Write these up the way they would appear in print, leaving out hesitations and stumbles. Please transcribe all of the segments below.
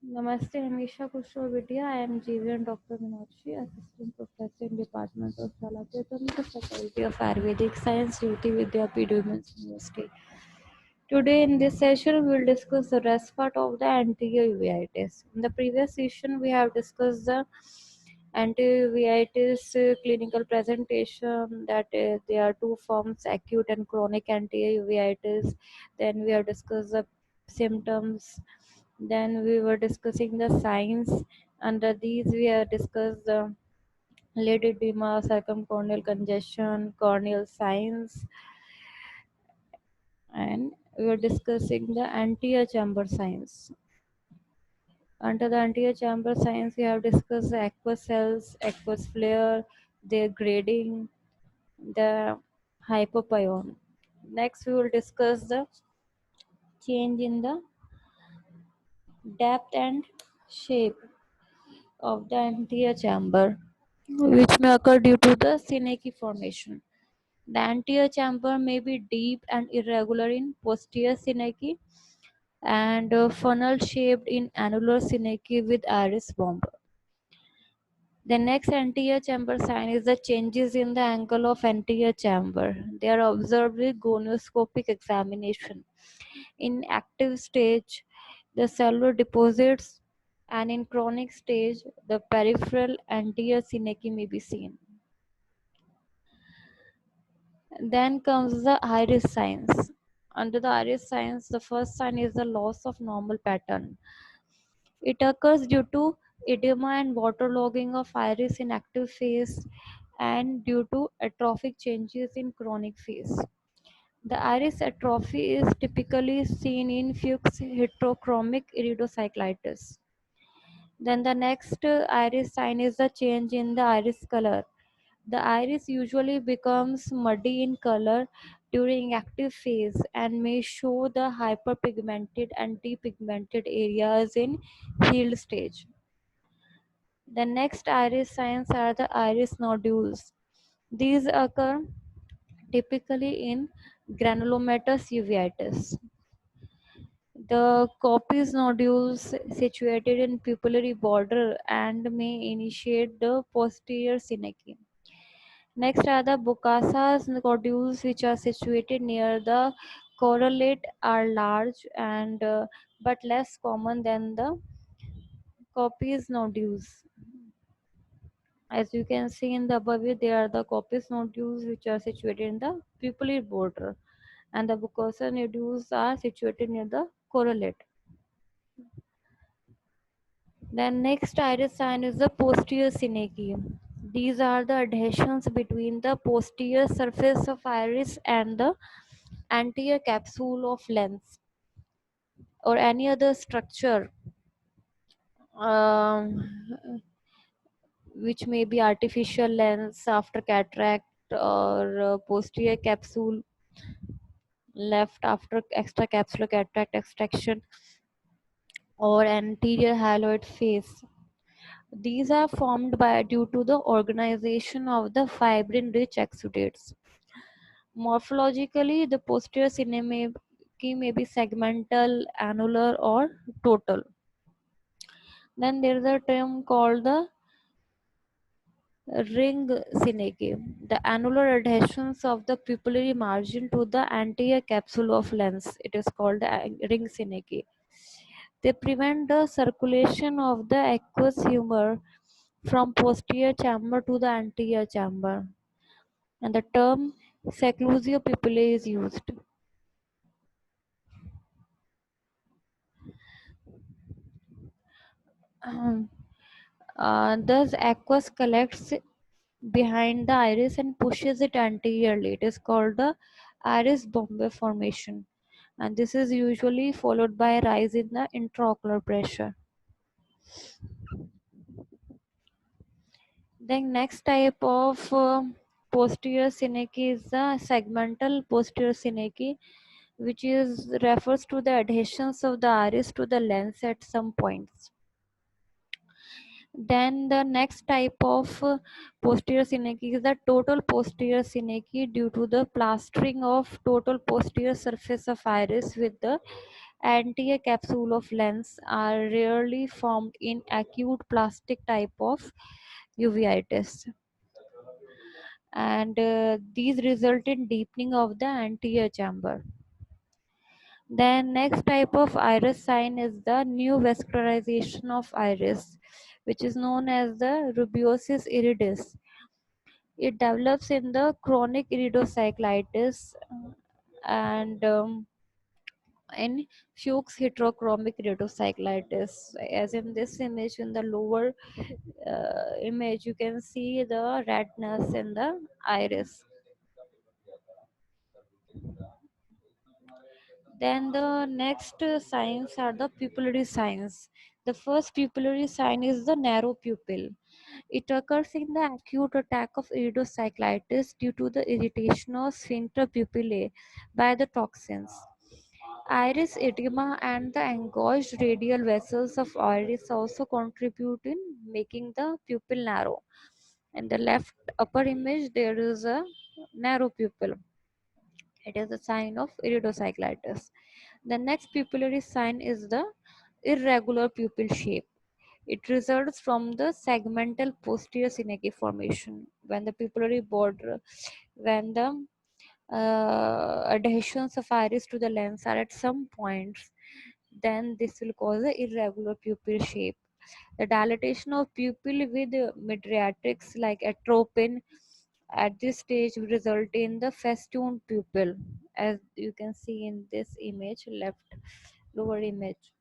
Namaste, Hamisha Kushro Vidya. I am JV'n Dr. MEENAKSHI, Assistant Professor in Department of SHALAKYA, Faculty of Ayurvedic Science, Jayoti Vidyapeeth Women's University. Today in this session, we will discuss the rest part of the anterior uveitis. In the previous session, we have discussed the anterior uveitis clinical presentation, that there are two forms, acute and chronic anterior uveitis. Then we have discussed the symptoms. Then we were discussing the signs. Under these, we have discussed the lid edema, circumcorneal congestion, corneal signs, and we were discussing the anterior chamber signs. Under the anterior chamber signs, we have discussed the aqueous cells, aqueous flare, their grading, the hypopion. Next, we will discuss the change in the depth and shape of the anterior chamber, which may occur due to the synecdoche formation. The anterior chamber may be deep and irregular in posterior synecdoche and funnel shaped in annular synecdoche with iris bomb. The next anterior chamber sign is the changes in the angle of anterior chamber. They are observed with gonioscopic examination. In active stage, the cellular deposits, and in chronic stage, the peripheral anterior synecdoche may be seen. Then comes the iris signs. Under the iris signs, the first sign is the loss of normal pattern. It occurs due to edema and waterlogging of iris in active phase and due to atrophic changes in chronic phase. The iris atrophy is typically seen in Fuchs heterochromic iridocyclitis. Then the next iris sign is the change in the iris color. The iris usually becomes muddy in color during active phase and may show the hyperpigmented and depigmented areas in healed stage. The next iris signs are the iris nodules. These occur typically in granulomatous uveitis. The Kopis nodules situated in pupillary border and may initiate the posterior synecdoche. Next are the Bokassa's nodules, which are situated near the correlate, are large and but less common than the Kopis nodules. As you can see in the above view, they are the Kopis nodules which are situated in the pupillary border, and the Bokassa nodules are situated near the correlate. Then next iris sign is the posterior synecdoche. These are the adhesions between the posterior surface of iris and the anterior capsule of lens or any other structure, um, which may be artificial lens after cataract or posterior capsule left after extracapsular cataract extraction or anterior hyaloid face. These are formed by due to the organization of the fibrin-rich exudates. Morphologically, the posterior synecdoche may be segmental, annular, or total. Then there is a term called the ring synecdoche, the annular adhesions of the pupillary margin to the anterior capsule of lens. It is called the ring synecdoche. They prevent the circulation of the aqueous humor from posterior chamber to the anterior chamber, and the term seclusio pupillae is used. Thus, aqueous collects behind the iris and pushes it anteriorly. It is called the iris bombe formation, and this is usually followed by a rise in the intraocular pressure. Then next type of posterior synecdoche is the segmental posterior synecdoche, which is refers to the adhesions of the iris to the lens at some points. Then the next type of posterior synecdoche is the total posterior synecdoche due to the plastering of total posterior surface of iris with the Anterior capsule of lens are rarely formed in acute plastic type of uveitis, and these result in deepening of the anterior chamber. Then next type of iris sign is the new vascularization of iris, which is known as the rubeosis iridis. It develops in the chronic iridocyclitis and in Fuchs heterochromic iridocyclitis. As in this image, in the lower image, you can see the redness in the iris. Then the next signs are the pupillary signs. The first pupillary sign is the narrow pupil. It occurs in the acute attack of iridocyclitis due to the irritation of sphincter pupillae by the toxins. Iris edema and the engorged radial vessels of iris also contribute in making the pupil narrow. In the left upper image, there is a narrow pupil. It is a sign of iridocyclitis. The next pupillary sign is the irregular pupil shape. It results from the segmental posterior synaptic formation when the pupillary border, when the adhesions of iris to the lens are at some points, then this will cause the irregular pupil shape. The dilatation of pupil with mydriatrics like atropine at this stage will result in the festooned pupil, as you can see in this image, left lower image.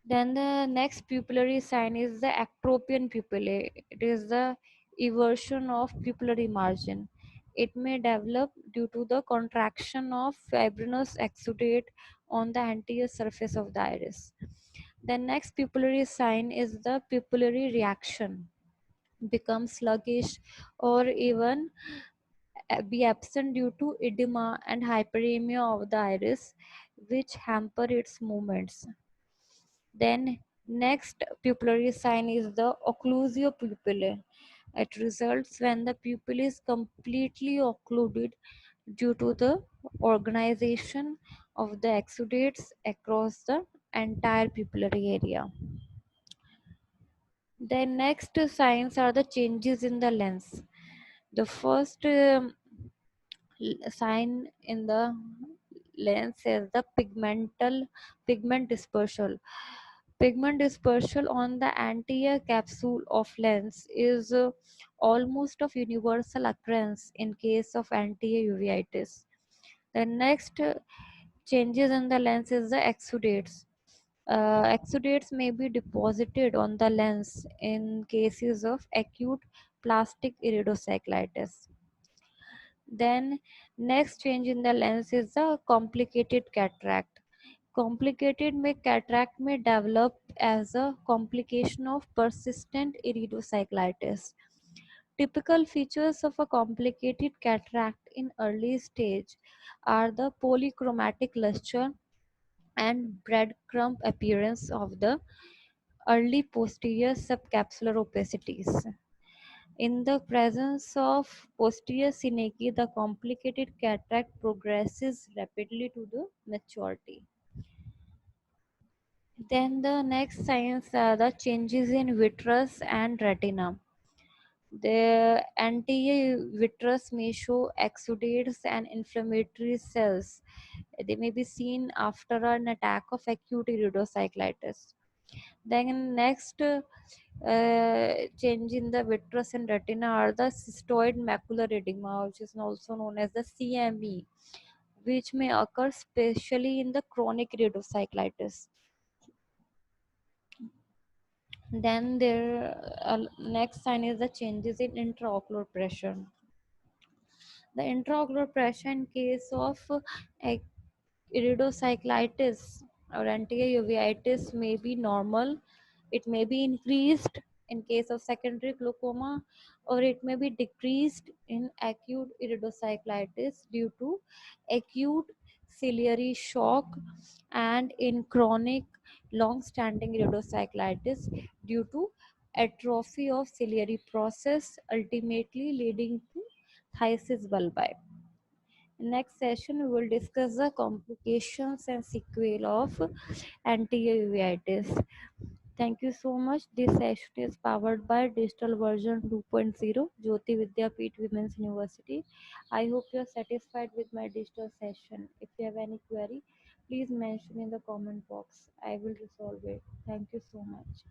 Then the next pupillary sign is the ectropion pupillae. It is the eversion of pupillary margin. It may develop due to the contraction of fibrinous exudate on the anterior surface of the iris. The next pupillary sign is the pupillary reaction, become sluggish or even be absent due to edema and hyperemia of the iris, which hamper its movements. Then next pupillary sign is the occlusio pupillae. It results when the pupil is completely occluded due to the organization of the exudates across the entire pupillary area. The next signs are the changes in the lens. The first sign in the lens is the pigment dispersal. Pigment dispersal on the anterior capsule of lens is almost of universal occurrence in case of anterior uveitis. The next changes in the lens is the exudates. Exudates may be deposited on the lens in cases of acute plastic iridocyclitis. Then next change in the lens is the complicated cataract. Cataract may develop as a complication of persistent iridocyclitis. Typical features of a complicated cataract in early stage are the polychromatic luster and breadcrumb appearance of the early posterior subcapsular opacities. In the presence of posterior synecdoche, the complicated cataract progresses rapidly to the maturity. Then the next signs are the changes in vitreous and retina. The anterior vitreous may show exudates and inflammatory cells. They may be seen after an attack of acute iridocyclitis. Then next change in the vitreous and retina are the cystoid macular edema, which is also known as the CME, which may occur especially in the chronic iridocyclitis. Then there next sign is the changes in intraocular pressure. The intraocular pressure in case of iridocyclitis or anterior uveitis may be normal. It may be increased in case of secondary glaucoma, or it may be decreased in acute iridocyclitis due to acute ciliary shock, and in chronic long-standing iridocyclitis due to atrophy of ciliary process, ultimately leading to phthisis bulbi. Next session, we will discuss the complications and sequelae of anterior uveitis. Thank you so much. This session is powered by digital version 2.0, Jyoti Vidyapeeth Women's University. I hope you are satisfied with my digital session. If you have any query, please mention in the comment box. I will resolve it. Thank you so much.